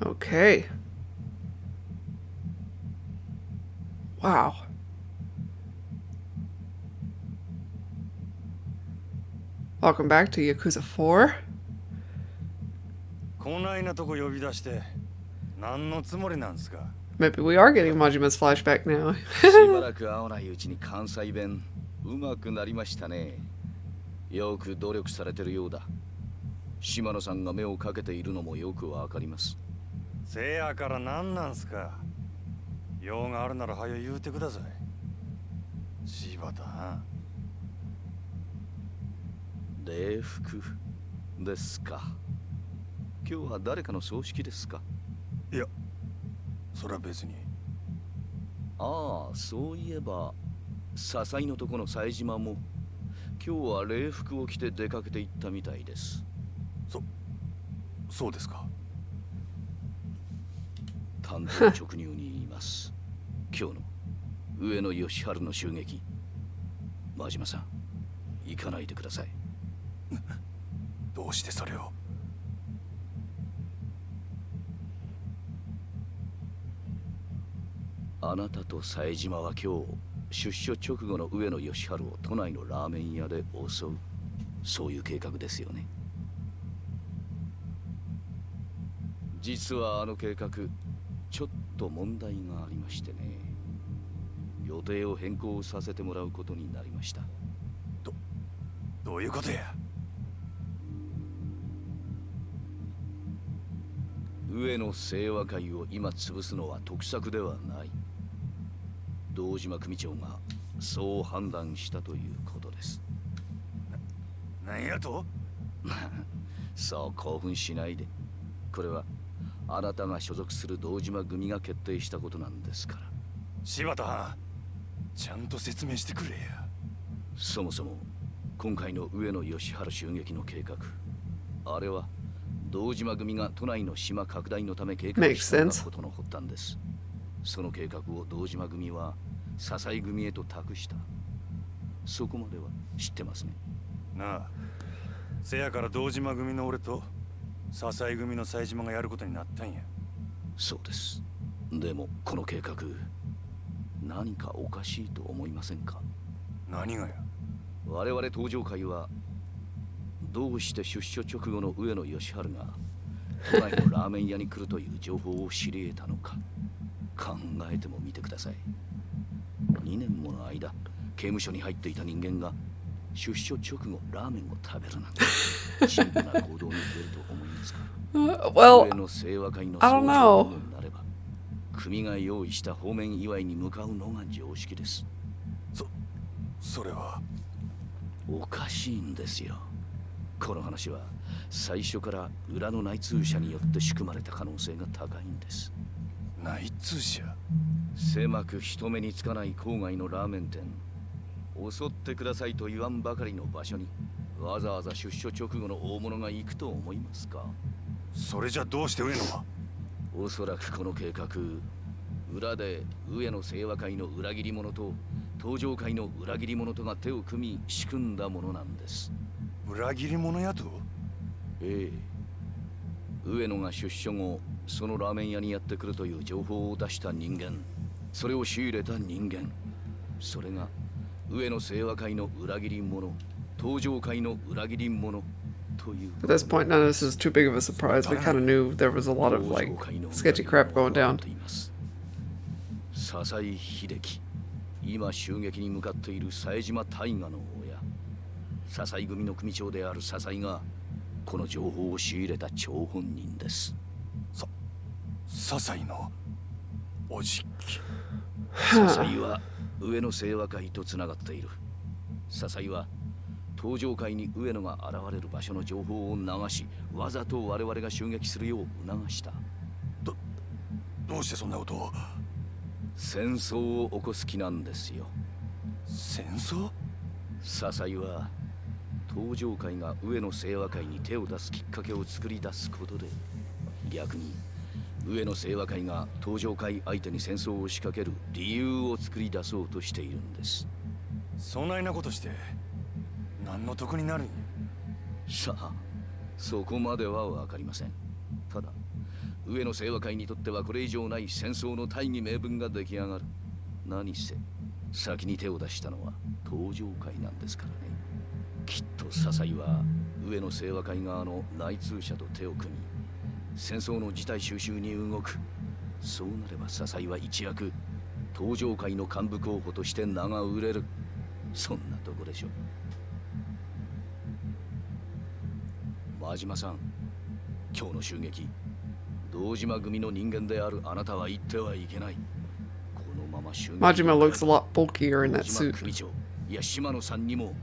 Okay. Wow. Welcome back to Yakuza 4. こないなとこ呼び出して何のつもりなんですか。 Maybe we are getting Majima's flashback now. しばらく会わないうちに関西弁うまくなりましたね。よく努力されてるようだ。島野さんが目をかけているのもよくわかります。せやから何なんすか。用があるなら早言うてください。柴田。礼服ですか。今日は誰かの葬式ですか。いや、それは別に。ああ、そういえば笹井のとこの冴島も今日は礼服を着て出かけて行ったみたいです。そうですか。単刀直入に言います。今日の上野義治の襲撃、真島さん行かないでください。どうしてそれを。あなたと冴島は今日出所直後の上野義治を都内のラーメン屋で襲う、そういう計画ですよね。実はあの計画ちょっと問題がありましてね。予定を変更させてもらうことになりました。どういうことや。上野清和会を今潰すのは得策ではない。堂島組長がそう判断したということです。なんやと。そう興奮しないで。これはあなたが所属する堂島組が決定したことなんですから。柴田、ちゃんと説明してくれや。そもそも今回の上野義治襲撃の計画、あれは堂島組が都内の島拡大のため計画したことの発端です。その計画を堂島組は笹井組へと託した。そこまでは知ってますね。なあ、せやから堂島組の俺と笹井組の冴島がやることになったんや。そうです。でもこの計画何かおかしいと思いませんか。何がや。我々登場会はどうして出所直後の上野義治が都内のラーメン屋に来るという情報を知り得たのか考えてもみてください。2年もの間刑務所に入っていた人間が出所直後ラーメンを食べるなんてシンプルな行動に出ると思いますか。Well, 上野清和会の I don't know. 総長になれば組が用意した方面祝いに向かうのが常識です。それはおかしいんですよ。この話は最初から裏の内通者によって仕組まれた可能性が高いんです。内通者。狭く人目につかない郊外のラーメン店、襲ってくださいと言わんばかりの場所にわざわざ出所直後の大物が行くと思いますか。それじゃどうして上野は。おそらくこの計画、裏で上野清和会の裏切り者と東上会の裏切り者とが手を組み仕組んだものなんです。裏切り者やと。ええ、上野が出所後そのラーメン屋にやってくるという情報を出した人間、それを仕入れた人間、それが上野清和会の裏切り者、東上会の裏切り者という。 At this point, none of this is too big of a surprise. We kind of knew there was a lot of like sketchy crap going down. 笹井秀樹、今襲撃に向かっている冴島大河の親、笹井組の組長である笹井がこの情報を仕入れた張本人です。笹井のおじき。笹井は上野清和会とつながっている。笹井は東上会に上野が現れる場所の情報を流し、わざと我々が襲撃するよう促した。どうしてそんなことを。戦争を起こす気なんですよ。戦争。笹井は東上会が上野清和会に手を出すきっかけを作り出すことで、逆に上野清和会が東上会相手に戦争を仕掛ける理由を作り出そうとしているんです。そないなことして何の得になるんや。さあ、そこまではわかりません。ただ上野清和会にとってはこれ以上ない戦争の大義名分が出来上がる。何せ先に手を出したのは東上会なんですからね。きっと笹井は上野清和会側の内通者と手を組み、戦争の事態収拾に動く。そうなれば笹井は一躍東上会の幹部候補として名が売れる。そんなとこでしょ。真島さん、今日の襲撃、堂島組の人間であるあなたは言ってはいけない。このまま襲撃 Majima looks a lot bulkier in that 堂島 suit. 組長、いや島野さんにも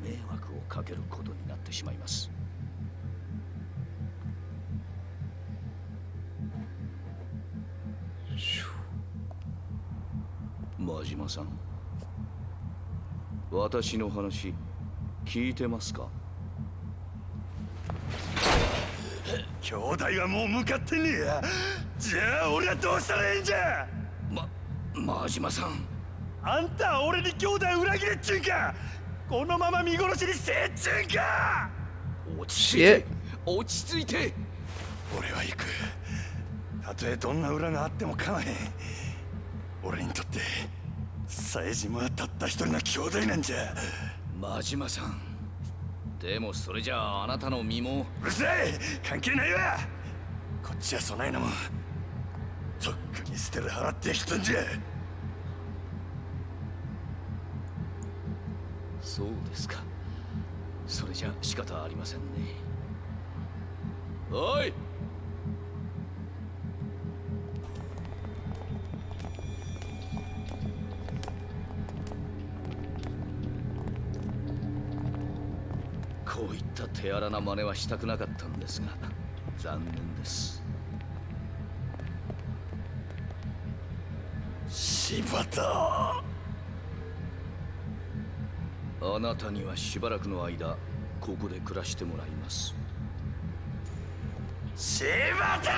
迷惑をかけることになってしまいます。真島さん、私の話聞いてますか？兄弟はもう向かってねえや。じゃあ俺はどうしたらいいんじゃ。真島さん、あんたは俺に兄弟裏切れっちゅうんか。このまま見殺しにせえっちゅうんか。落ち着いて、落ち着いて。俺は行く。たとえどんな裏があっても構えへん。俺にとって冴島はたった一人の兄弟なんじゃ。真島さん、でもそれじゃああなたの身も。うるさい、関係ないわ。こっちはそないなもんとっくに捨てる払ってきたんじゃ。そうですか。それじゃ仕方ありませんね。おい、こういった手荒な真似はしたくなかったんですが、残念です。柴田、あなたにはしばらくの間ここで暮らしてもらいます。柴田。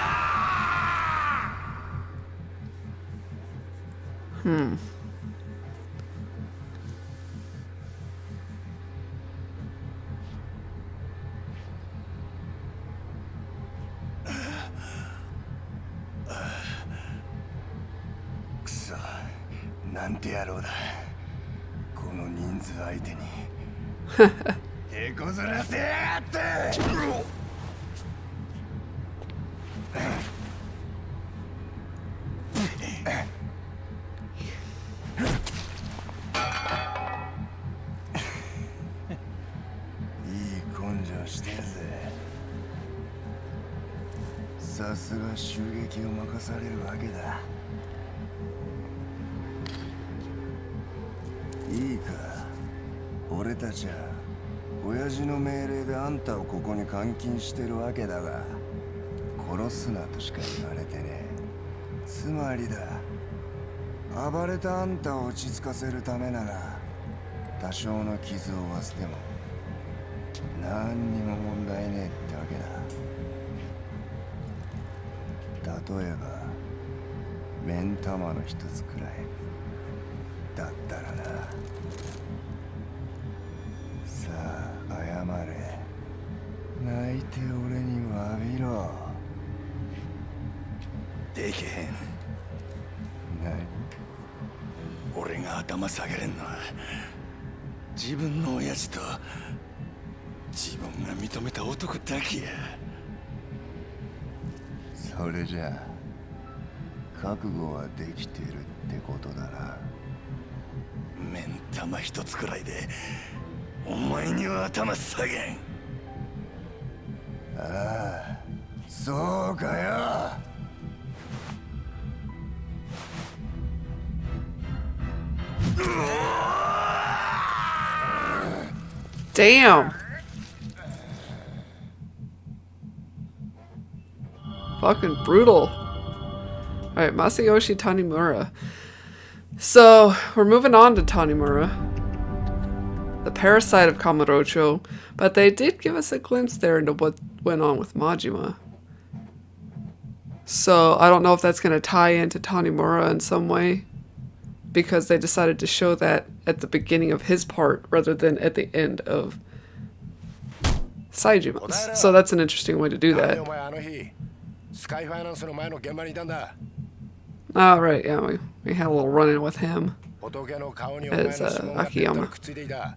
くそ、なんて野郎だ。この人数相手に手こずらせやがって。いい根性してるぜ。さすが襲撃を任されるわけだ。いいか、俺たちは親父の命令であんたをここに監禁してるわけだが、殺すなとしか言われてねえ。つまりだ、暴れたあんたを落ち着かせるためなら多少の傷を負わせても何にも問題ねえってわけだ。例えば目ん玉の一つくらいだったらな。さあ謝れ。泣いて俺に詫びろ。できへん。何？俺が頭下げれんのは自分の親父と自分が認めた男だけや。それじゃあ覚悟はできてるってことだな。目ん玉一つくらいでお前には頭下げん。ああ、そうかよ。Damn. Fucking brutal. Alright, Masayoshi Tanimura. So, we're moving on to Tanimura, the parasite of Kamurocho, but they did give us a glimpse there into what went on with Majima. So, I don't know if that's going to tie into Tanimura in some way, because they decided to show that at the beginning of his part rather than at the end of Saijima's. So that's an interesting way to do that. スカイファイナンスの前の現場にいたんだ。 Oh, right, yeah, we had a little run-in with him 仏の顔にお前の as 指紋がべったり Akiyama. くっついていた。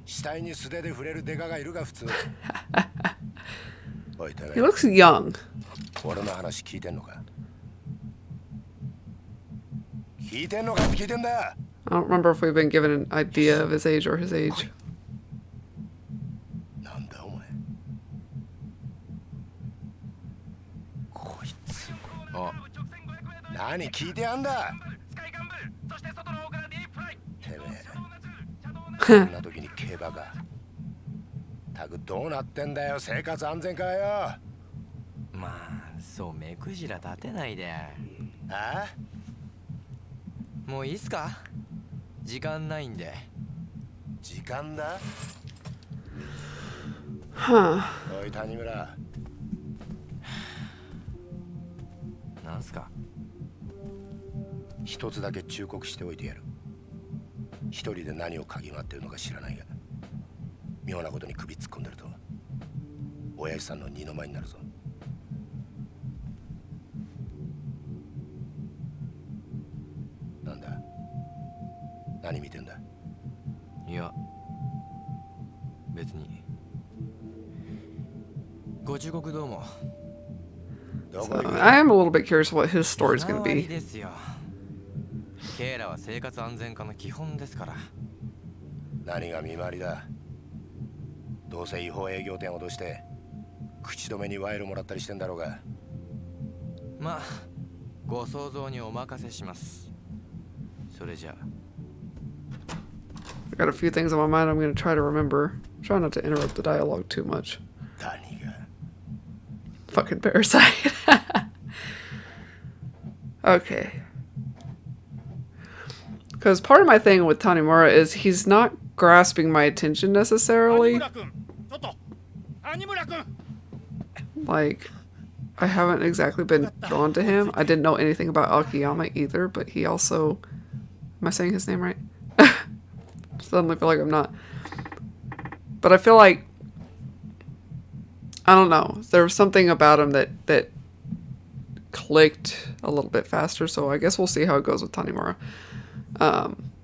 死体に素手で触れるデカがいるが普通。おいてめ He looks young. 俺の話聞いてんのか？聞いてんのかって聞いてんだ。 I don't remember if we've been given an idea of his age or his age. なんだお前。こいつ。あ、何聞いてやんだ。てめえ。こんな時に競馬か。たくどうなってんだよ、生活安全課よ。まあそう目くじら立てないで。あ？もういいっすか？時間ないんで。時間だ。 Huh. おい谷村。なんすか？一つだけ忠告しておいてやる。一人で何を嗅ぎ回ってるのか知らないが、妙なことに首突っ込んでると親父さんの二の舞になるぞ。なんだ、何見てんだ。いや別に。ご忠告どうも。どこ So 行く I am a little bit curious what his story is going to 見回り be. ですよ。ケイラは生活安全課の基本ですから。何が見回りだ。どうせ違法営業店を脅して口止めに賄賂もらったりしてんだろうが。まあご想像にお任せします。それじゃあ。 I got a few things on my mind I'm going to try to remember. Try not to interrupt the dialogue too much. 何が。 Fucking parasite. Okay. Because part of my thing with Tanimura is he's not grasping my attention necessarily. Like, I haven't exactly been drawn to him. I didn't know anything about Akiyama either, but he also... Am I saying his name right? Suddenly feel like I'm not. But I feel like... I don't know. There was something about him that clicked a little bit faster, so I guess we'll see how it goes with Tanimura.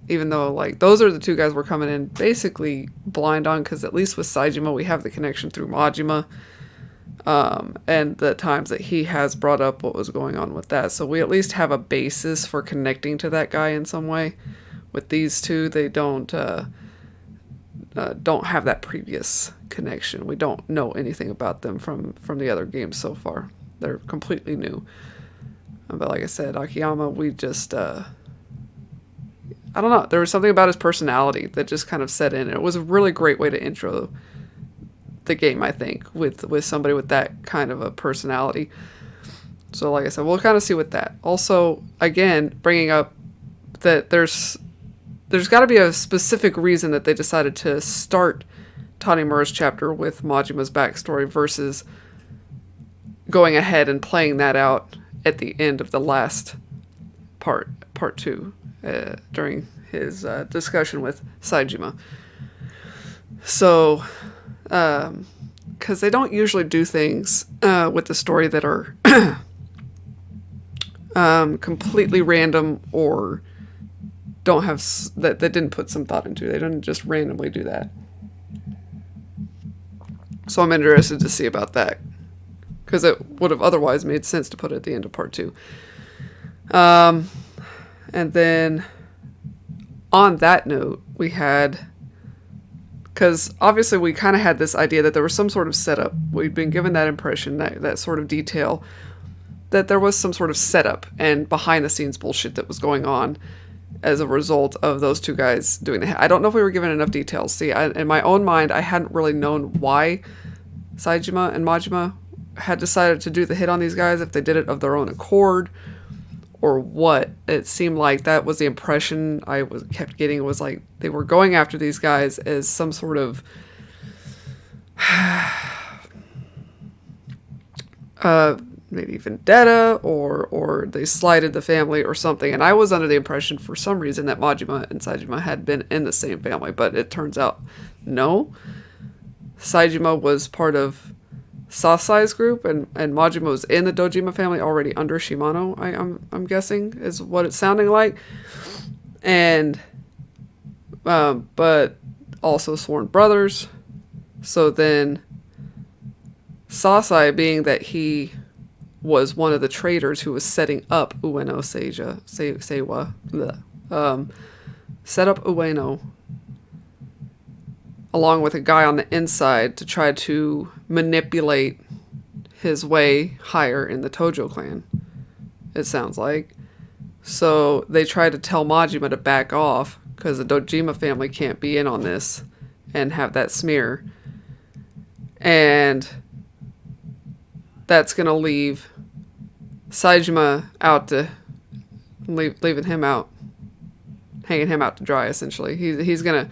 Even though, like, those are the two guys we're coming in basically blind on, because at least with Saejima, we have the connection through Majima, and the times that he has brought up what was going on with that. So we at least have a basis for connecting to that guy in some way. With these two, they don't have that previous connection. We don't know anything about them from the other games so far. They're completely new. But like I said, Akiyama, we just... I don't know. There was something about his personality that just kind of set in. It was a really great way to intro the game, I think, with somebody with that kind of a personality. So like I said, we'll kind of see with that. Also, again, bringing up that there's got to be a specific reason that they decided to start Tanimura's chapter with Majima's backstory versus going ahead and playing that out at the end of the last part 2. During his discussion with Saejima. So, because they don't usually do things with the story that are completely random or don't have that they didn't put some thought into. They didn't just randomly do that. So I'm interested to see about that, because it would have otherwise made sense to put it at the end of part 2. And then, on that note, we had... Because, obviously, we kind of had this idea that there was some sort of setup. We'd been given that impression, that sort of detail, that there was some sort of setup and behind-the-scenes bullshit that was going on as a result of those two guys doing the hit. I don't know if we were given enough details. See, in my own mind, I hadn't really known why Saejima and Majima had decided to do the hit on these guys, if they did it of their own accord, or what. It seemed like that was the impression I kept getting, was like they were going after these guys as some sort of maybe vendetta, or they slighted the family or something. And I was under the impression for some reason that Majima and Saejima had been in the same family, but it turns out no. Saejima was part of Sasai's group, and Majimo's in the Dojima family already under Shimano, I'm guessing, is what it's sounding like. And, but also sworn brothers. So then, Sasai, being that he was one of the traitors who was setting up Ueno Seiwa, set up Ueno along with a guy on the inside to try to manipulate his way higher in the Tojo clan, it sounds like. So they try to tell Majima to back off because the Dojima family can't be in on this and have that smear. And that's going to leave Saejima out to... leaving him out. Hanging him out to dry, essentially. He's going to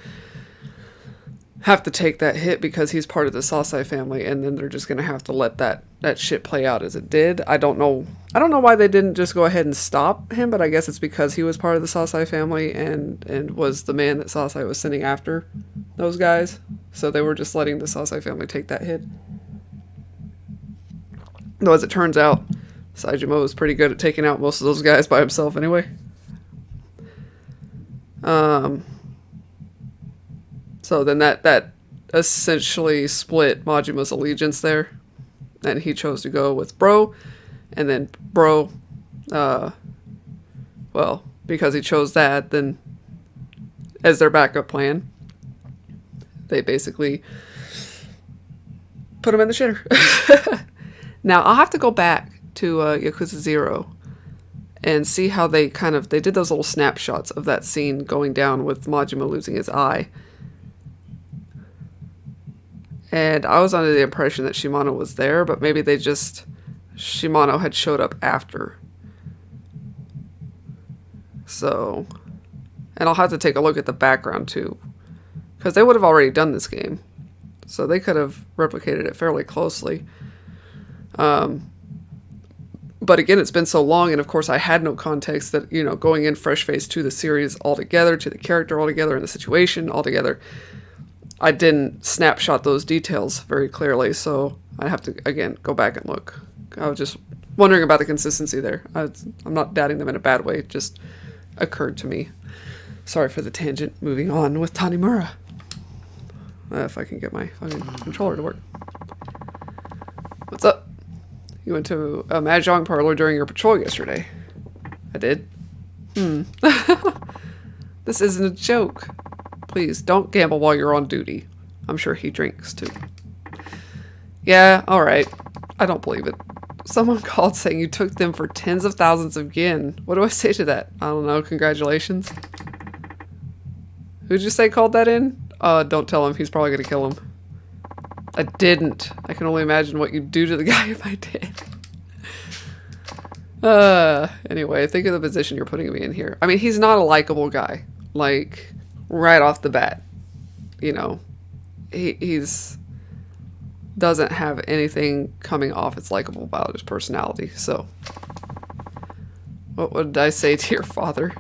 have to take that hit because he's part of the Sasai family, and then they're just going to have to let that shit play out as it did. I don't know why they didn't just go ahead and stop him, but I guess it's because he was part of the Sasai family and was the man that Sasai was sending after those guys. So they were just letting the Sasai family take that hit. Though as it turns out, Saejima was pretty good at taking out most of those guys by himself anyway. So then that essentially split Majima's allegiance there. And he chose to go with Bro. And then Bro, well, because he chose that, then as their backup plan, they basically put him in the shitter. Now, I'll have to go back to Yakuza 0 and see how they did those little snapshots of that scene going down with Majima losing his eye. And I was under the impression that Shimano was there, but maybe Shimano had showed up after. So, and I'll have to take a look at the background too, because they would have already done this game. So they could have replicated it fairly closely. But again, it's been so long, and of course I had no context that, going in fresh face to the series altogether, to the character altogether, and the situation altogether, I didn't snapshot those details very clearly, so I have to, again, go back and look. I was just wondering about the consistency there. I'm not doubting them in a bad way, it just occurred to me. Sorry for the tangent. Moving on with Tanimura. If I can get my fucking controller to work. What's up? You went to a mahjong parlor during your patrol yesterday. I did. This isn't a joke. Please, don't gamble while you're on duty. I'm sure he drinks, too. Yeah, alright. I don't believe it. Someone called saying you took them for tens of thousands of yen. What do I say to that? I don't know. Congratulations. Who'd you say called that in? Don't tell him. He's probably going to kill him. I didn't. I can only imagine what you'd do to the guy if I did. Anyway, think of the position you're putting me in here. I mean, he's not a likable guy. Like, right off the bat. He's doesn't have anything coming off as likable about his personality. So, what would I say to your father?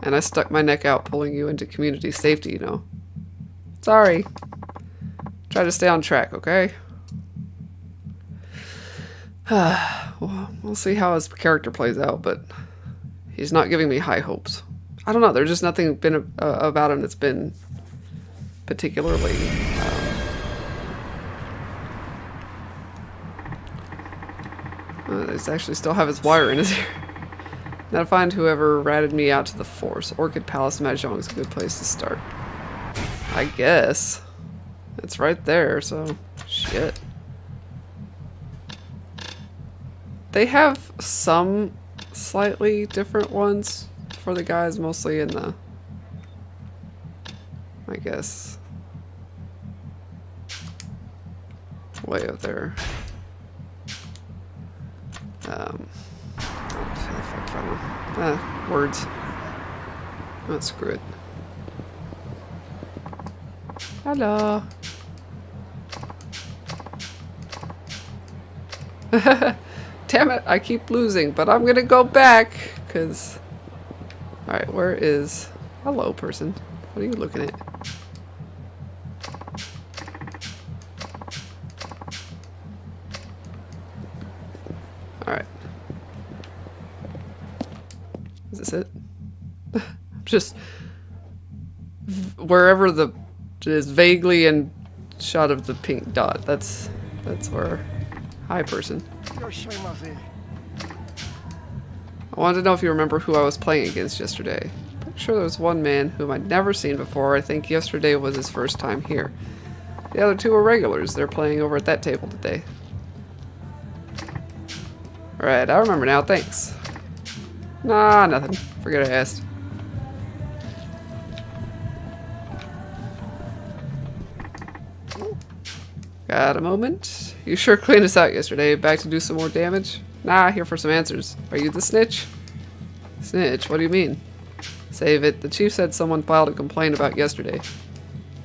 And I stuck my neck out pulling you into community safety, Sorry. Try to stay on track, okay? Well, we'll see how his character plays out, but he's not giving me high hopes. I don't know, there's just nothing been about him that's been particularly... He's actually still have his wire in his ear. Now to find whoever ratted me out to the force. Orchid Palace Mahjong is a good place to start. I guess. It's right there, so... Shit. They have some slightly different ones for the guys, mostly in the... I guess... way up there. Words. Oh, screw it. Hello. Damn it, I keep losing, but I'm gonna go back, because... Alright, where is... Hello, person. What are you looking at? Is this it? Just wherever the is vaguely in shot of the pink dot. That's where. Hi, person. I wanted to know if you remember who I was playing against yesterday. Pretty sure there was one man whom I'd never seen before. I think yesterday was his first time here. The other two were regulars. They're playing over at that table today. Alright, I remember now. Thanks. Nah, nothing. Forget I asked. Got a moment? You sure cleaned us out yesterday. Back to do some more damage? Nah, here for some answers. Are you the snitch? Snitch? What do you mean? Save it. The chief said someone filed a complaint about yesterday.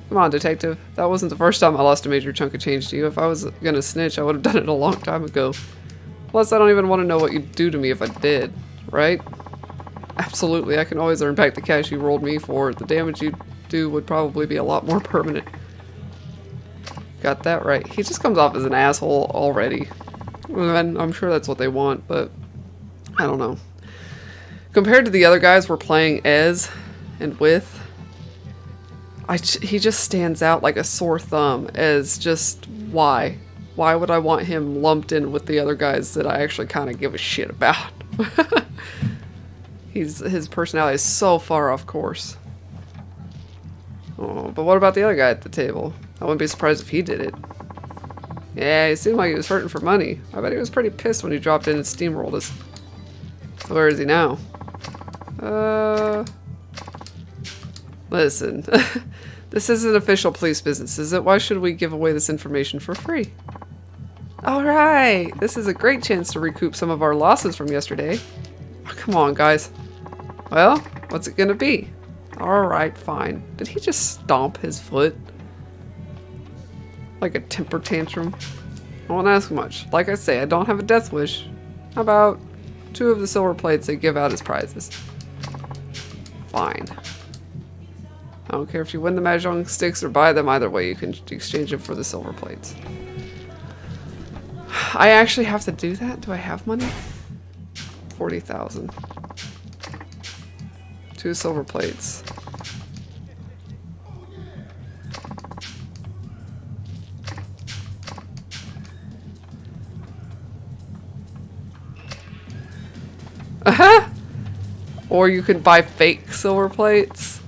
Come on, detective. That wasn't the first time I lost a major chunk of change to you. If I was gonna snitch, I would have done it a long time ago. Plus, I don't even want to know what you'd do to me if I did. Right? Absolutely. I can always earn back the cash you rolled me for. The damage you do would probably be a lot more permanent. Got that right. He just comes off as an asshole already. And I'm sure that's what they want, but I don't know. Compared to the other guys we're playing as and with, he just stands out like a sore thumb as just why? Why would I want him lumped in with the other guys that I actually kind of give a shit about? His personality is so far off course. Oh, but what about the other guy at the table? I wouldn't be surprised if he did it. Yeah, he seemed like he was hurting for money. I bet he was pretty pissed when he dropped in and steamrolled us. So where is he now? Listen. This isn't official police business, is it? Why should we give away this information for free? Alright! This is a great chance to recoup some of our losses from yesterday. Oh, come on, guys. Well, what's it gonna be? Alright, fine. Did he just stomp his foot? Like a temper tantrum? I won't ask much. Like I say, I don't have a death wish. How about 2 of the silver plates they give out as prizes? Fine. I don't care if you win the mahjong sticks or buy them. Either way, you can exchange them for the silver plates. I actually have to do that? Do I have money? 40,000. 2 silver plates. Or you can buy fake silver plates.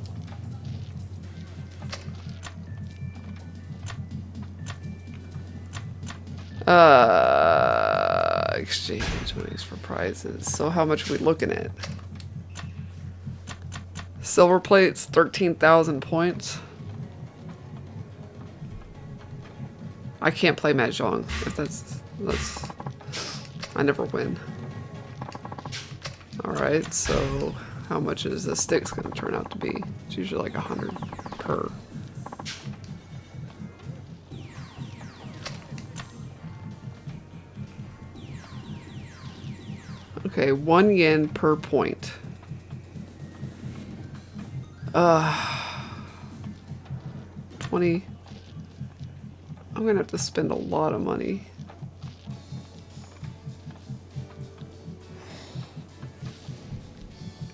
Exchange monies for prizes. So how much are we looking at? Silver plates, 13,000 points. I can't play mahjong. If that's I never win. Alright, so how much is the sticks gonna turn out to be? It's usually like 100 per. Okay, 1 yen per point. 20. I'm gonna have to spend a lot of money.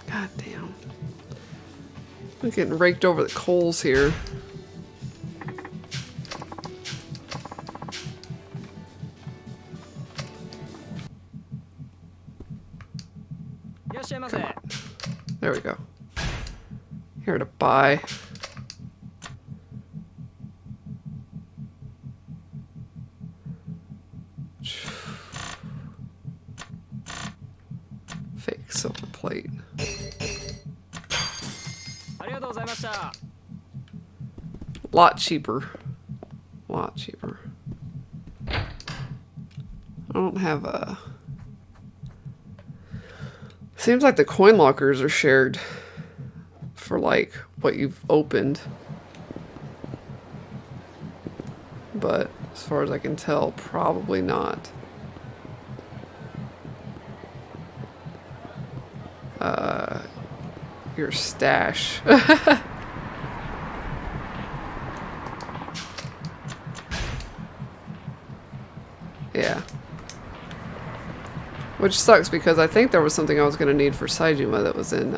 God damn. I'm getting raked over the coals here. Come on. There we go. Here to buy. Fake silver plate. Lot cheaper. Lot cheaper. I don't have a... Seems like the coin lockers are shared for like what you've opened. But as far as I can tell, probably not. Your stash. Yeah. Which sucks because I think there was something I was going to need for Saijima that was in,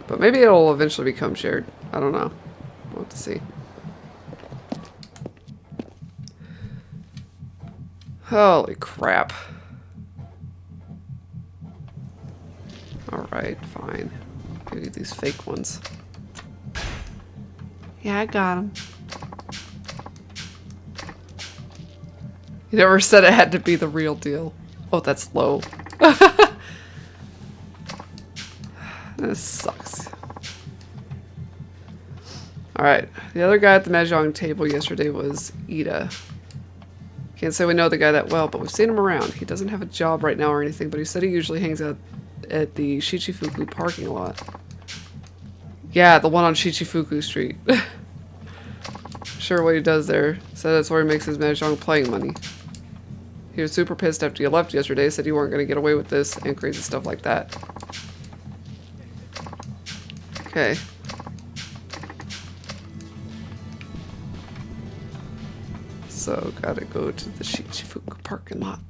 but maybe it'll eventually become shared. I don't know. We'll have to see. Holy crap. Alright, fine. Give you these fake ones. Yeah, I got them. You never said it had to be the real deal. Oh, that's low. This sucks. Alright, the other guy at the Mahjong table yesterday was Ida. Can't say we know the guy that well, but we've seen him around. He doesn't have a job right now or anything, but he said he usually hangs out at the Shichifuku parking lot. Yeah, the one on Shichifuku Street. Sure what he does there. Said that's where he makes his Mahjong playing money. He was super pissed after you left yesterday, said you weren't going to get away with this, and crazy stuff like that. Okay. So, gotta go to the Shichifuku parking lot.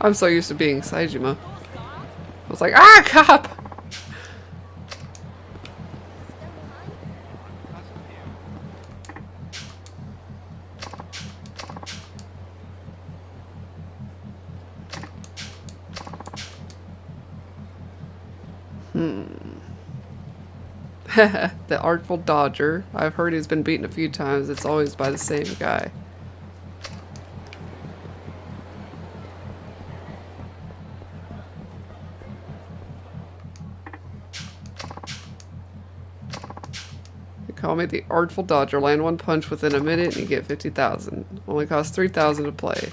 I'm so used to being Saijima. I was like, ah, cop! The Artful Dodger. I've heard he's been beaten a few times. It's always by the same guy. They call me the Artful Dodger. Land one punch within a minute and you get 50,000. Only costs 3,000 to play.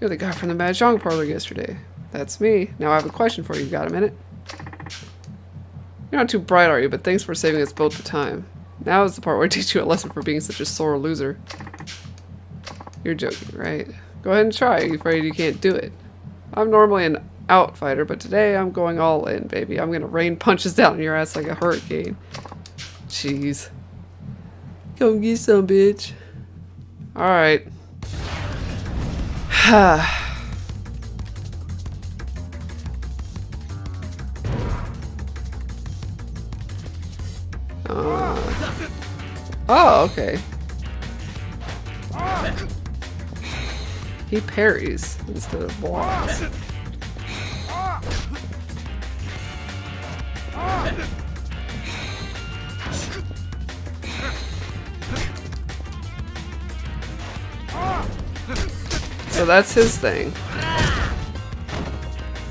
You're the guy from the Mahjong parlor yesterday. That's me. Now I have a question for you. Got a minute? You're not too bright, are you? But thanks for saving us both the time. Now is the part where I teach you a lesson for being such a sore loser. You're joking, right? Go ahead and try. Are you afraid you can't do it? I'm normally an out fighter, but today I'm going all in, baby. I'm gonna rain punches down on your ass like a hurricane. Jeez. Come get some, bitch. Alright. Oh, okay. He parries instead of blocks. So that's his thing.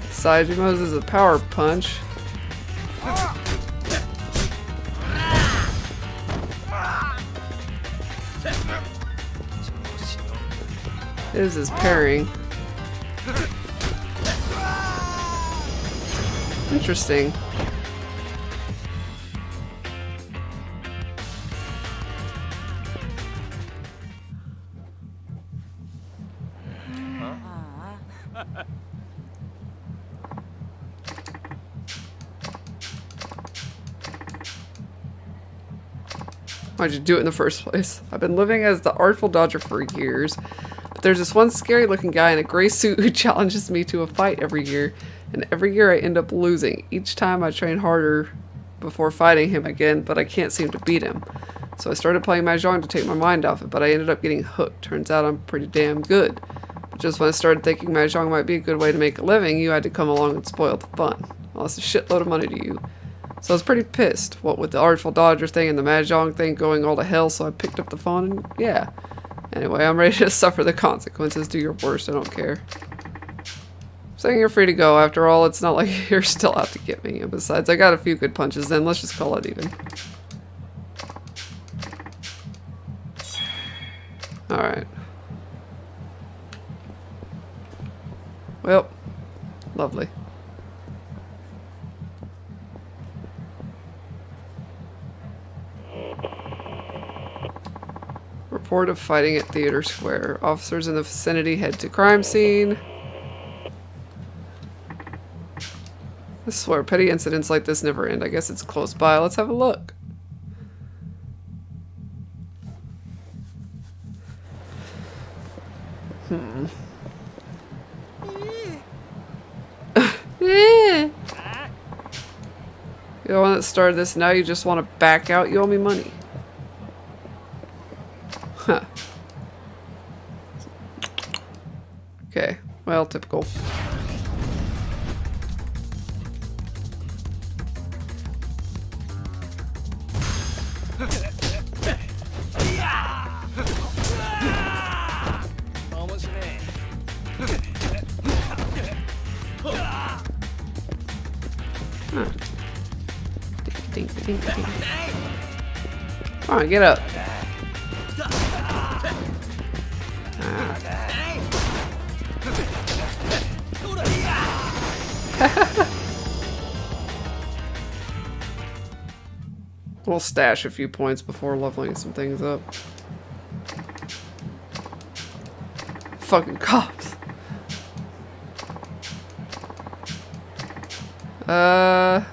Saijima's is a power punch. His is parrying. Interesting. Why'd you do it in the first place? I've been living as the Artful Dodger for years, but there's this one scary looking guy in a gray suit who challenges me to a fight every year, and every year I end up losing. Each time I train harder before fighting him again, but I can't seem to beat him. So I started playing Mahjong to take my mind off it, but I ended up getting hooked. Turns out I'm pretty damn good. But just when I started thinking Mahjong might be a good way to make a living, you had to come along and spoil the fun. I lost a shitload of money to you. So I was pretty pissed, what with the Artful Dodger thing and the Mahjong thing going all to hell, so I picked up the phone and yeah. Anyway, I'm ready to suffer the consequences. Do your worst, I don't care. Saying you're free to go. After all, it's not like you're still out to get me. And besides, I got a few good punches then. Let's just call it even. Alright. Well, lovely. Report of fighting at Theater Square. Officers in the vicinity head to crime scene. The swear, petty incidents like this never end. I guess it's close by. Let's have a look. You're the one that started this, now you just want to back out? You owe me money. Huh. Okay, well, typical. Huh. Ding, ding, ding, ding. Come on, get up. We'll stash a few points before leveling some things up. Fucking cops. Yeah,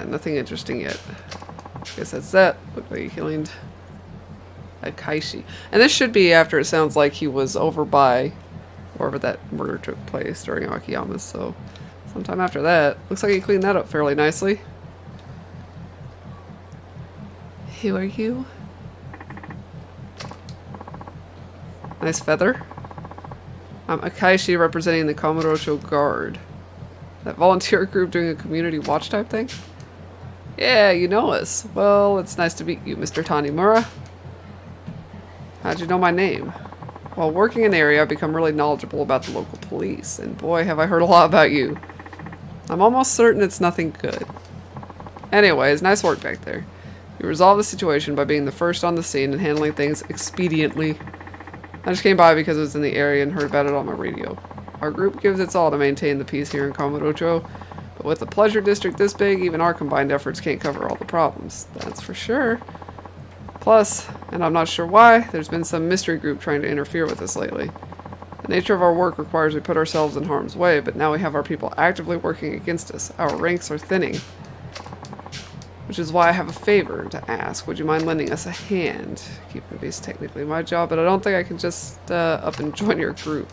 nothing interesting yet. Guess that's that. Look like healing Akaishi. And this should be after it sounds like he was over by wherever that murder took place during Akiyama's, so sometime after that. Looks like he cleaned that up fairly nicely. Who are you? Nice feather. I'm Akaishi, representing the Kamurocho Guard. That volunteer group doing a community watch type thing? Yeah, you know us. Well, it's nice to meet you, Mr. Tanimura. How'd you know my name? While working in the area, I've become really knowledgeable about the local police, and boy, have I heard a lot about you. I'm almost certain it's nothing good. Anyways, nice work back there. You resolved the situation by being the first on the scene and handling things expediently. I just came by because I was in the area and heard about it on my radio. Our group gives its all to maintain the peace here in Kamurocho, but with a pleasure district this big, even our combined efforts can't cover all the problems. That's for sure. Plus, and I'm not sure why, there's been some mystery group trying to interfere with us lately. The nature of our work requires we put ourselves in harm's way, but now we have our people actively working against us. Our ranks are thinning. Which is why I have a favor to ask. Would you mind lending us a hand? Keeping the beast technically my job, but I don't think I can just up and join your group.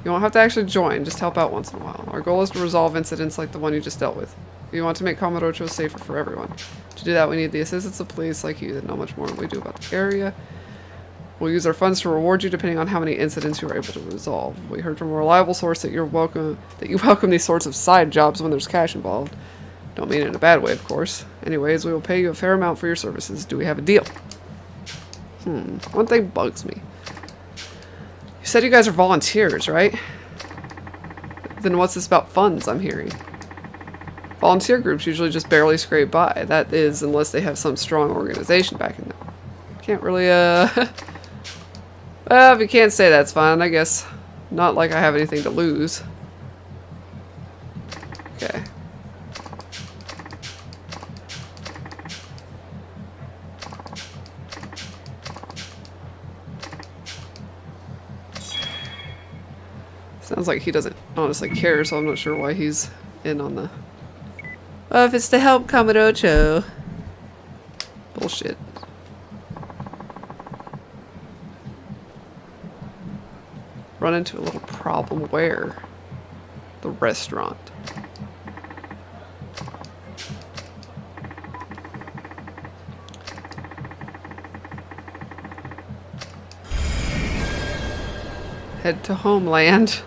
You won't have to actually join, just help out once in a while. Our goal is to resolve incidents like the one you just dealt with. We want to make Kamurocho safer for everyone. To do that, we need the assistance of police like you that know much more than we do about the area. We'll use our funds to reward you depending on how many incidents you are able to resolve. We heard from a reliable source that you welcome these sorts of side jobs when there's cash involved. Don't mean it in a bad way, of course. Anyways, we will pay you a fair amount for your services. Do we have a deal? One thing bugs me. You said you guys are volunteers, right? Then what's this about funds I'm hearing? Volunteer groups usually just barely scrape by. That is, unless they have some strong organization backing them. Can't really, well, if you can't say that's fine, I guess. Not like I have anything to lose. Okay. Sounds like he doesn't honestly care, so I'm not sure why he's in on the... Well, if it's to help Kamurocho. Bullshit. Run into a little problem where? The restaurant. Head to homeland.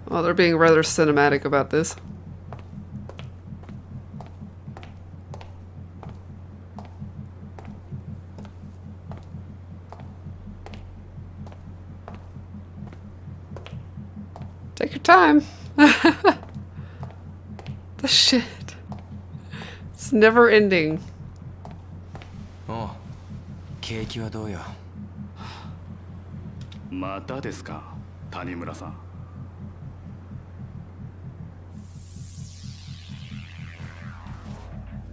Well, they're being rather cinematic about this. Take your time. The shit. It's never ending. おう、景気はどうよ。またですか、谷村さん。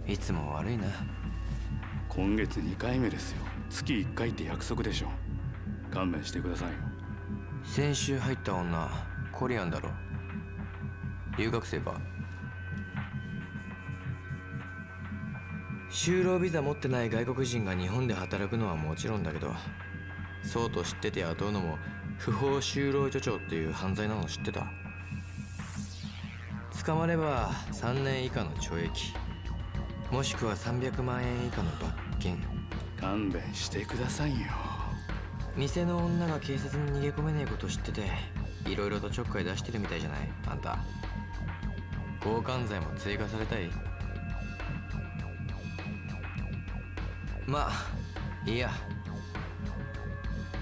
いつも悪いな。今月2回目ですよ。月1回って約束でしょ。勘弁してくださいよ。先週入った女、コリアンだろ。留学生か。就労ビザ持ってない外国人が日本で働くのはもちろんだけど、そうと知ってて雇うのも不法就労助長っていう犯罪なの知ってた。捕まれば3年以下の懲役、もしくは300万円以下の罰金。勘弁してくださいよ。店の女が警察に逃げ込めねえこと知ってて、いろいろとちょっかい出してるみたいじゃないあんた。強姦罪も追加されたい。まあいいや。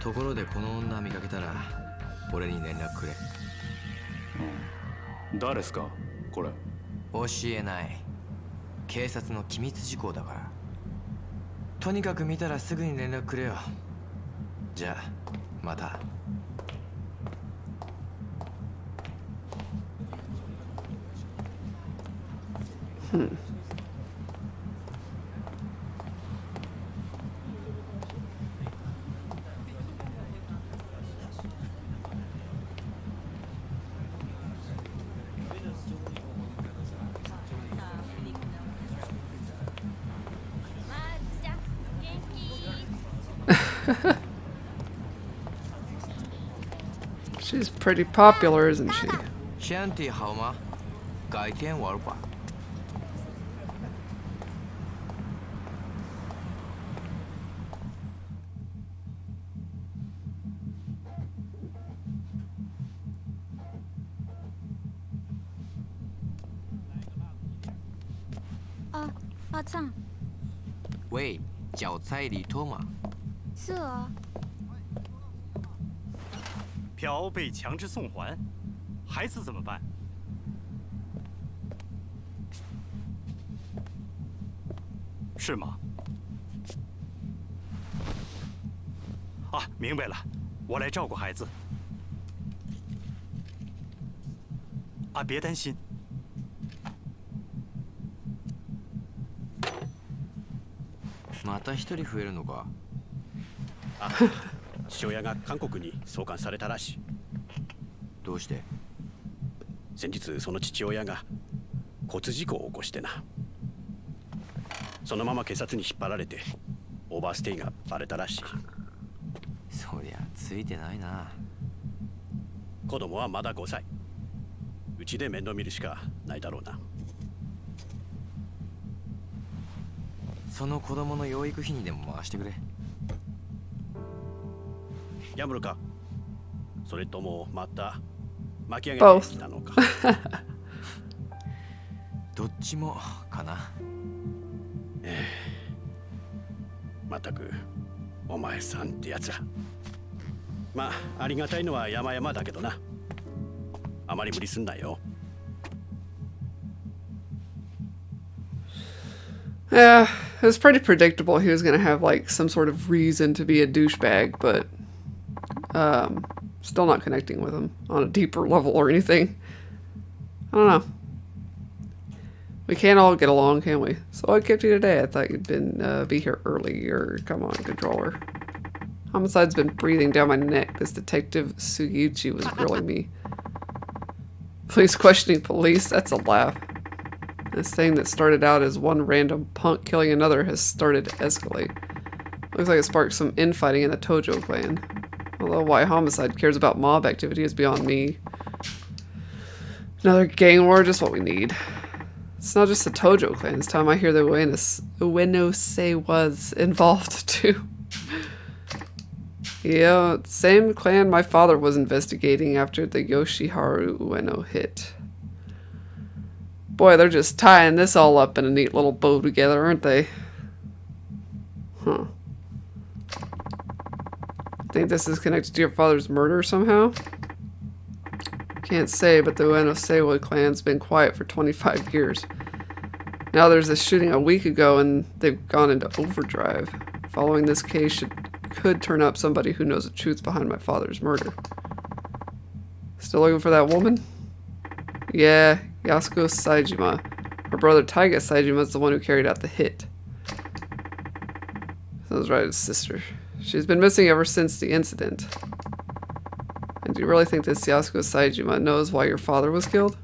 ところでこの女見かけたら俺に連絡くれ。誰ですかこれ。教えない。警察の機密事項だから。とにかく見たらすぐに連絡くれよ。じゃあまた。She's pretty popular, isn't she? シャンティ好吗？改天玩吧。阿灿，喂，叫蔡里托吗？是啊，嫖被强制送还，孩子怎么办？是吗？啊，明白了，我来照顾孩子。啊，别担心。また一人増えるのか。あ、父親が韓国に送還されたらしい。どうして？先日その父親が交通事故を起こしてな。そのまま警察に引っ張られてオーバーステイがバレたらしい。そりゃついてないな。子供はまだ5歳。うちで面倒見るしかないだろうな。その子供の養育費にでも回してくれ。やむるか、それともまた巻き上げてきたのか。どっちもかな。まったくお前さんってやつら。まあありがたいのは山々だけどな。あまり無理すんなよ。Yeah, it was pretty predictable he was gonna have like some sort of reason to be a douchebag, but still not connecting with him on a deeper level or anything. I don't know. We can't all get along, can we? So I kept you today. I thought you'd been be here earlier. Come on, controller. Homicide's been breathing down my neck. This detective Sugiyuchi was grilling me. Police questioning police? That's a laugh. This thing that started out as one random punk killing another has started to escalate. Looks like it sparked some infighting in the Tojo clan. Although why Homicide cares about mob activity is beyond me. Another gang war, just what we need. It's not just the Tojo clan. This time I hear the Uenosei was involved too. Yeah, same clan my father was investigating after the Yoshiharu Ueno hit. Boy, they're just tying this all up in a neat little bow together, aren't they? Huh. Think this is connected to your father's murder somehow? Can't say, but the Ueno Seiwa clan's been quiet for 25 years. Now there's this shooting a week ago and they've gone into overdrive. Following this case could turn up somebody who knows the truth behind my father's murder. Still looking for that woman? Yeah, Yasuko Saejima. Her brother Taiga Saejima is the one who carried out the hit. Sounds right, his sister. She's been missing ever since the incident. And do you really think this Yasuko Saejima knows why your father was killed?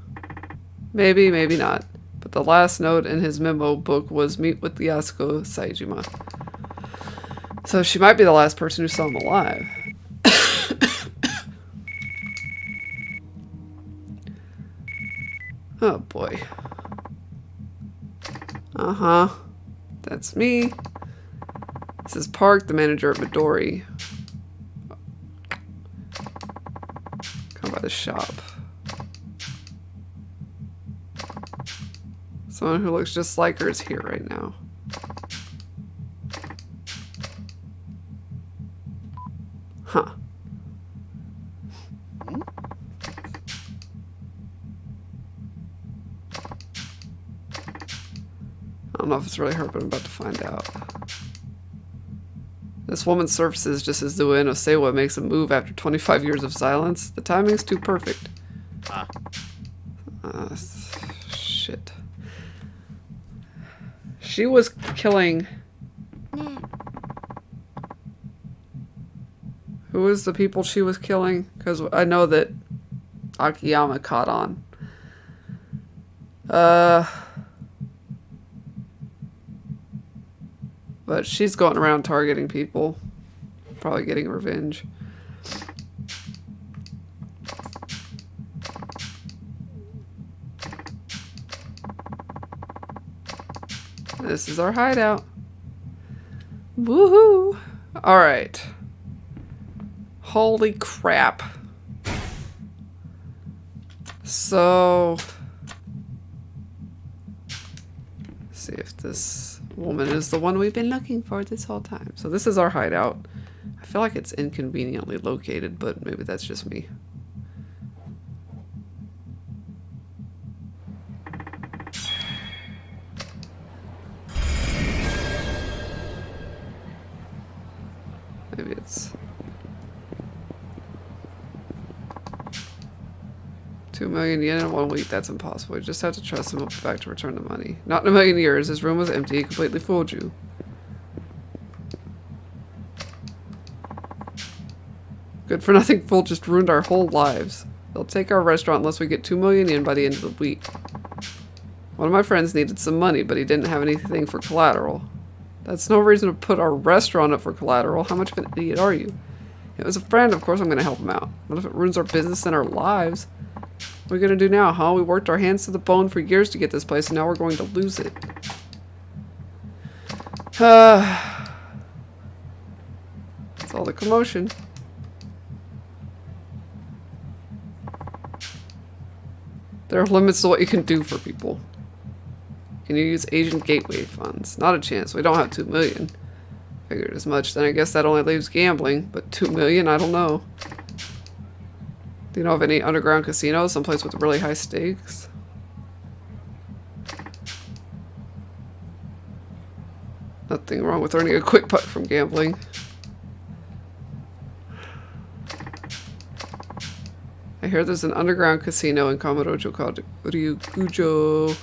Maybe, maybe not. But the last note in his memo book was meet with Yasuko Saejima. So she might be the last person who saw him alive. Oh boy. Uh-huh. That's me. This is Park, the manager at Midori. Come by the shop. Someone who looks just like her is here right now. Huh. I don't know if it's really her, but I'm about to find out. This woman surfaces just as the Ueno Seiwa makes a move after 25 years of silence. The timing's too perfect. Shit. She was killing... Who was the people she was killing? Because I know that Akiyama caught on. But she's going around targeting people. Probably getting revenge. This is our hideout. Woohoo! Alright. Holy crap. So... see if this woman is the one we've been looking for this whole time. So this is our hideout. I feel like it's inconveniently located, but maybe that's just me. Maybe it's 2 million yen in 1 week. That's impossible. You just have to trust him. He'll be back to return the money. Not in a million years. His room was empty. He completely fooled you. Good for nothing fool just ruined our whole lives. They'll take our restaurant unless we get 2 million yen by the end of the week. One of my friends needed some money, but he didn't have anything for collateral. That's no reason to put our restaurant up for collateral. How much of an idiot are you? It was a friend. Of course I'm going to help him out. What if it ruins our business and our lives? What are we going to do now, huh? We worked our hands to the bone for years to get this place, and now we're going to lose it. It's all the commotion. There are limits to what you can do for people. Can you use Asian Gateway funds? Not a chance. We don't have 2 million. Figured as much. Then I guess that only leaves gambling. But 2 million? I don't know. Do you know of any underground casinos? Someplace with really high stakes? Nothing wrong with earning a quick buck from gambling. I hear there's an underground casino in Kamurocho called Ryugujo.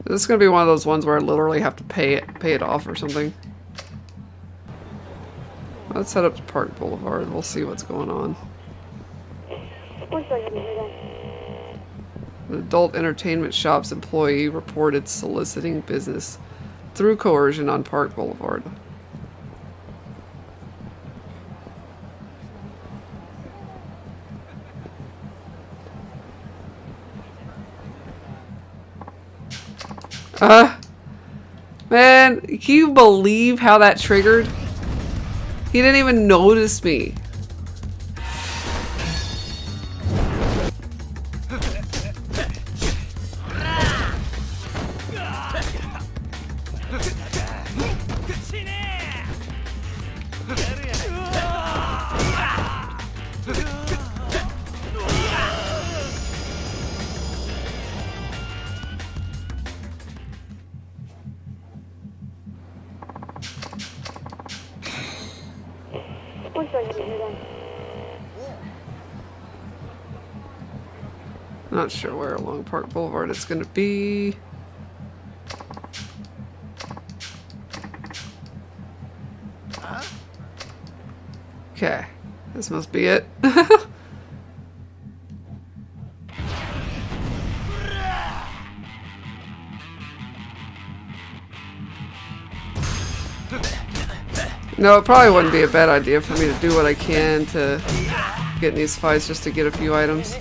This is going to be one of those ones where I literally have to pay it off or something. Let's head up to Park Boulevard. We'll see what's going on. An adult entertainment shop's employee reported soliciting business through coercion on Park Boulevard. Man, can you believe how that triggered? He didn't even notice me. Not sure where along Park Boulevard it's gonna be. Okay, this must be it. No, it probably wouldn't be a bad idea for me to do what I can to get in these fights just to get a few items.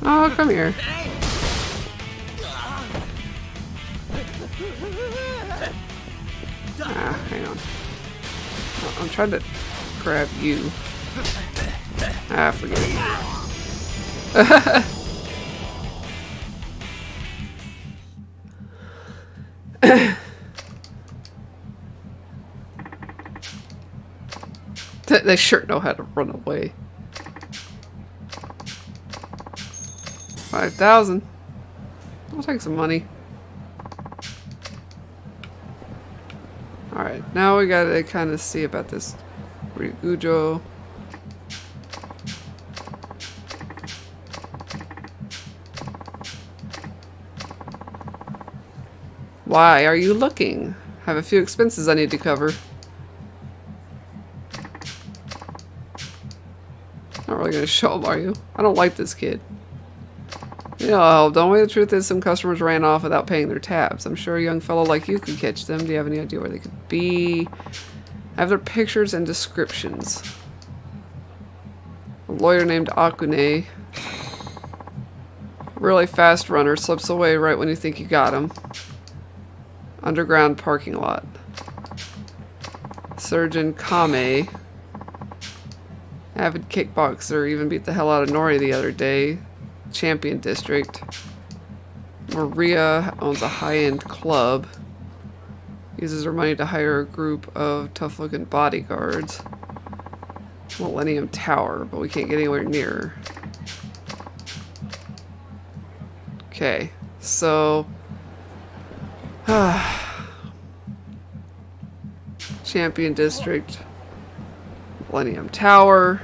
Oh, come here. Ah, hang on. Oh, I'm trying to grab you. Ah, forget it. They sure know how to run away. 5,000. I'll take some money. Alright, now we gotta kind of see about this Ryugujo. Why are you looking? I have a few expenses I need to cover. Not really gonna show them, are you? I don't like this kid. Yeah, don't we? The truth is some customers ran off without paying their tabs. I'm sure a young fellow like you could catch them. Do you have any idea where they could be? I have their pictures and descriptions. A lawyer named Akune. Really fast runner. Slips away right when you think you got him. Underground parking lot. Surgeon Kame. Avid kickboxer. Even beat the hell out of Nori the other day. Champion District. Maria owns a high-end club. Uses her money to hire a group of tough-looking bodyguards. Millennium Tower, but we can't get anywhere near her. Okay, so... Champion District. Millennium Tower.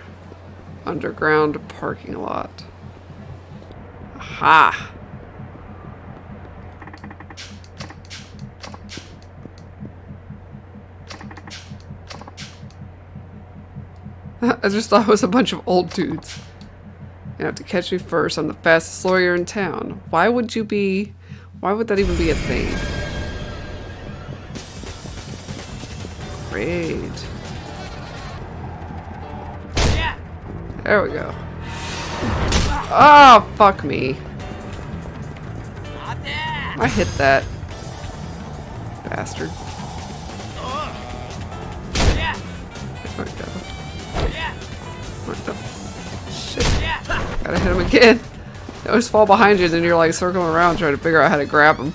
Underground parking lot. Aha! I just thought it was a bunch of old dudes. You have to catch me first. I'm the fastest lawyer in town. Why would that even be a thing? Great. There we go. Oh, fuck me. I hit that. Bastard. There we go. What the shit? Gotta hit him again. They always fall behind you, then you're like circling around trying to figure out how to grab them.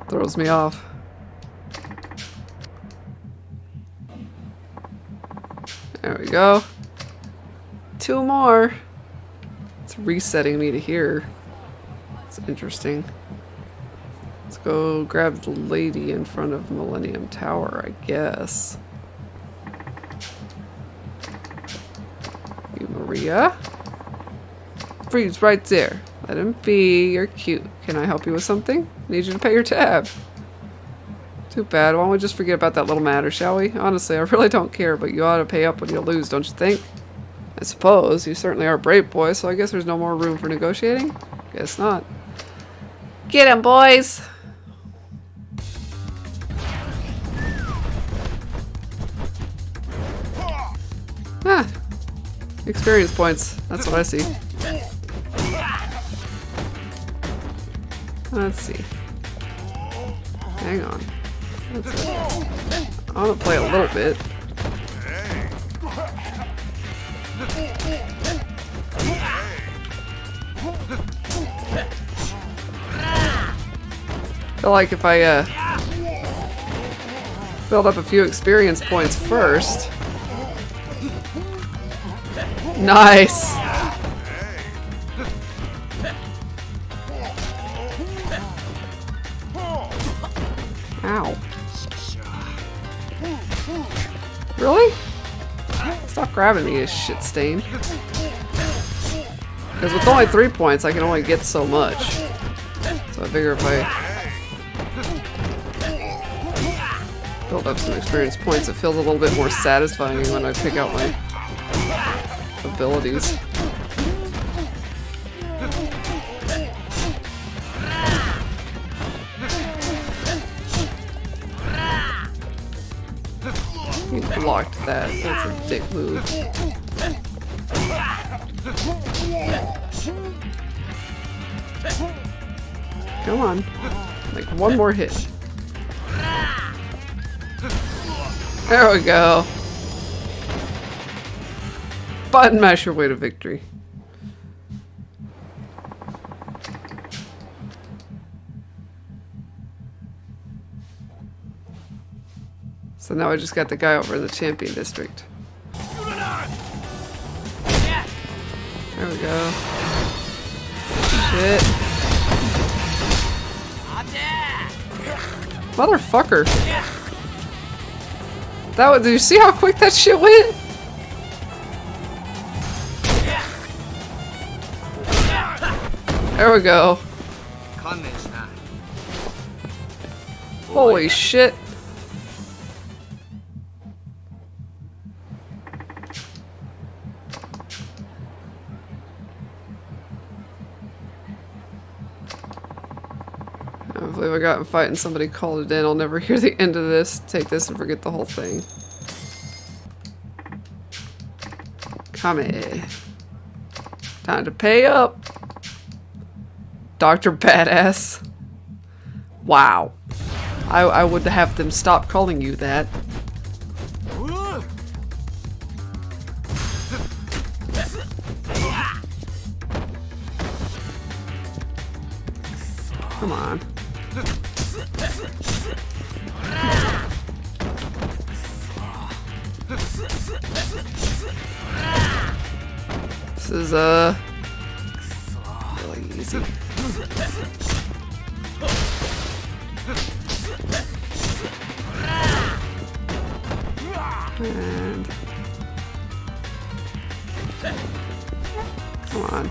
Throws me off. There we go. 2 more. It's resetting me to here. It's interesting. Let's go grab the lady in front of Millennium Tower, I guess. You, Maria? Freeze right there. Let him be. You're cute. Can I help you with something? Need you to pay your tab. Too bad. Why don't we just forget about that little matter, shall we? Honestly, I really don't care, but you ought to pay up when you lose, don't you think? I suppose. You certainly are a brave boy, so I guess there's no more room for negotiating? Guess not. Get him, boys! Ah. Experience points. That's what I see. Let's see. Hang on. That's it. I want to play a little bit. I feel like if I build up a few experience points first. Nice! Ow. Really? Stop grabbing me, you shit stain. Because with only 3 points, I can only get so much. So I figure if I build up some experience points, it feels a little bit more satisfying when I pick out my abilities. He blocked that. That's a dick move. Come on. Like one more hit. There we go. Button mash your way to victory. So now I just got the guy over in the champion district. There we go. Shit. Motherfucker. That was, did you see how quick that shit went? There we go. Holy shit. I believe I got in fighting somebody called it in. I'll never hear the end of this. Take this and forget the whole thing. Come here. Time to pay up. Dr. Badass. Wow. I would have them stop calling you that. Come on. This is really easy. And come on.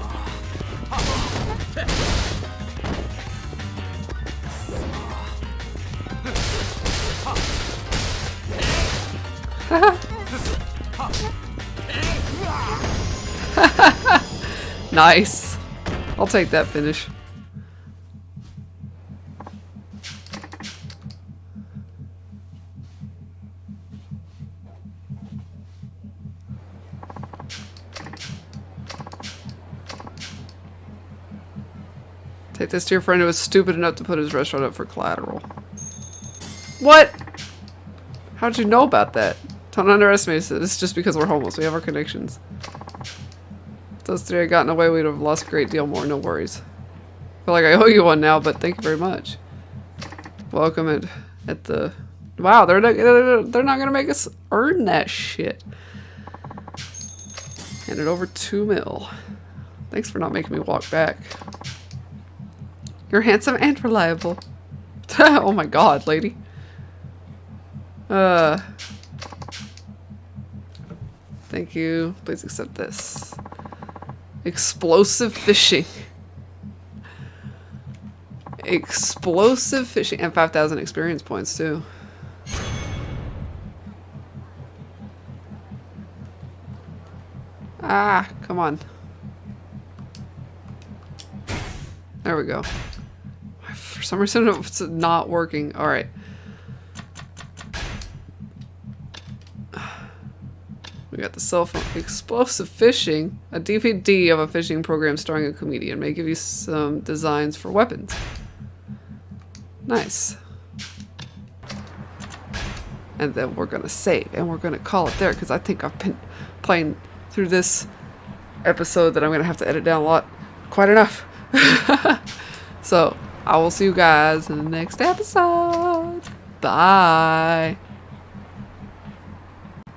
Nice. I'll take that finish. Take this to your friend who was stupid enough to put his restaurant up for collateral. What? How'd you know about that? Don't underestimate us. It's just because we're homeless. We have our connections. If those three had gotten away, we'd have lost a great deal more. No worries. I feel like I owe you one now, but thank you very much. Welcome at the... Wow, they're not gonna make us earn that shit. Handed over 2 mil. Thanks for not making me walk back. You're handsome and reliable. Oh my god, lady. Thank you. Please accept this. Explosive fishing. Explosive fishing. And 5,000 experience points, too. Ah, come on. There we go. For some reason, it's not working. Alright. We got the cell phone. Explosive fishing. A DVD of a fishing program starring a comedian. May give you some designs for weapons. Nice. And then we're gonna save. And we're gonna call it there. Because I think I've been playing through this episode that I'm gonna have to edit down a lot. Quite enough. So, I will see you guys in the next episode. Bye.